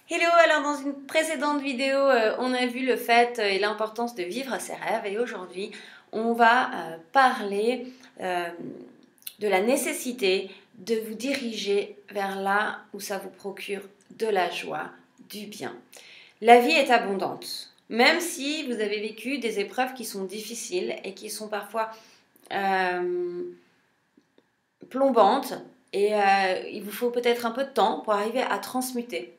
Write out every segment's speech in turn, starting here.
Hello, alors dans une précédente vidéo, on a vu le fait et l'importance de vivre ses rêves et aujourd'hui, on va parler euh, de la nécessité de vous diriger vers là où ça vous procure de la joie, du bien. La vie est abondante, même si vous avez vécu des épreuves qui sont difficiles et qui sont parfois euh, plombantes et il vous faut peut-être un peu de temps pour arriver à transmuter.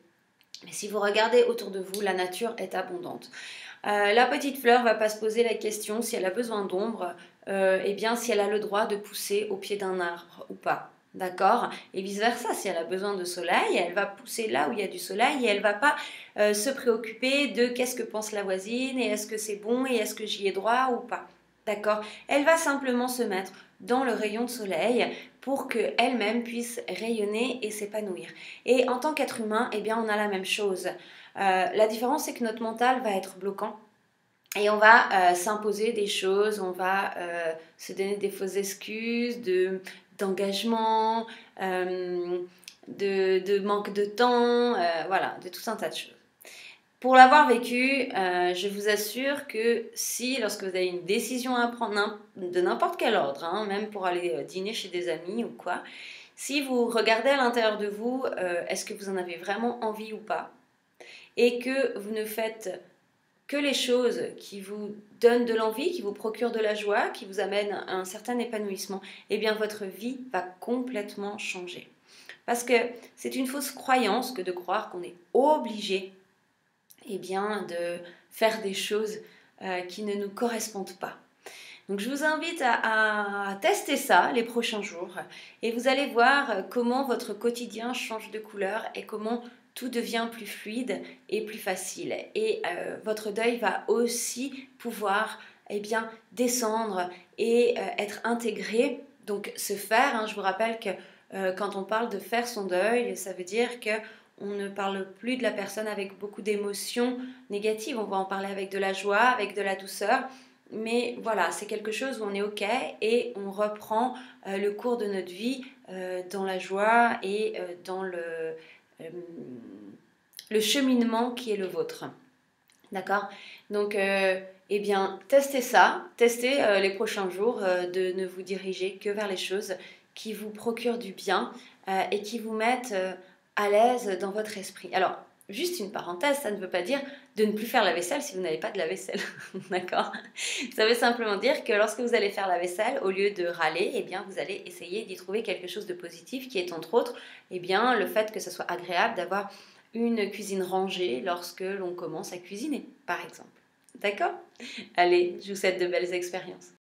Mais si vous regardez autour de vous, la nature est abondante. La petite fleur va pas se poser la question si elle a besoin d'ombre, et bien si elle a le droit de pousser au pied d'un arbre ou pas. D'accord. Et vice-versa, si elle a besoin de soleil, elle va pousser là où il y a du soleil et elle va pas se préoccuper de qu'est-ce que pense la voisine et est-ce que c'est bon et est-ce que j'y ai droit ou pas. D'accord. Elle va simplement se mettre dans le rayon de soleil pour qu'elle-même puisse rayonner et s'épanouir. Et en tant qu'être humain, eh bien, on a la même chose. La différence, c'est que notre mental va être bloquant et on va s'imposer des choses, on va se donner des fausses excuses d'engagement, de manque de temps, voilà, de tout un tas de choses. Pour l'avoir vécu, je vous assure que si, lorsque vous avez une décision à prendre de n'importe quel ordre, hein, même pour aller dîner chez des amis ou quoi, si vous regardez à l'intérieur de vous, est-ce que vous en avez vraiment envie ou pas, et que vous ne faites que les choses qui vous donnent de l'envie, qui vous procurent de la joie, qui vous amènent un certain épanouissement, eh bien votre vie va complètement changer. Parce que c'est une fausse croyance que de croire qu'on est obligé eh bien, de faire des choses qui ne nous correspondent pas. Donc je vous invite à tester ça les prochains jours et vous allez voir comment votre quotidien change de couleur et comment tout devient plus fluide et plus facile. Et votre deuil va aussi pouvoir eh bien, descendre et être intégré, donc se faire. Hein, je vous rappelle que quand on parle de faire son deuil, ça veut dire que on ne parle plus de la personne avec beaucoup d'émotions négatives, on va en parler avec de la joie, avec de la douceur. Mais voilà, c'est quelque chose où on est OK et on reprend le cours de notre vie dans la joie et dans le cheminement qui est le vôtre. D'accord. Donc, eh bien, testez ça, testez les prochains jours de ne vous diriger que vers les choses qui vous procurent du bien et qui vous mettent à l'aise dans votre esprit. Alors, juste une parenthèse, ça ne veut pas dire de ne plus faire la vaisselle si vous n'avez pas de la vaisselle. D'accord. Ça veut simplement dire que lorsque vous allez faire la vaisselle, au lieu de râler, eh bien, vous allez essayer d'y trouver quelque chose de positif qui est entre autres eh bien, le fait que ce soit agréable d'avoir une cuisine rangée lorsque l'on commence à cuisiner, par exemple. D'accord? Allez, je vous souhaite de belles expériences.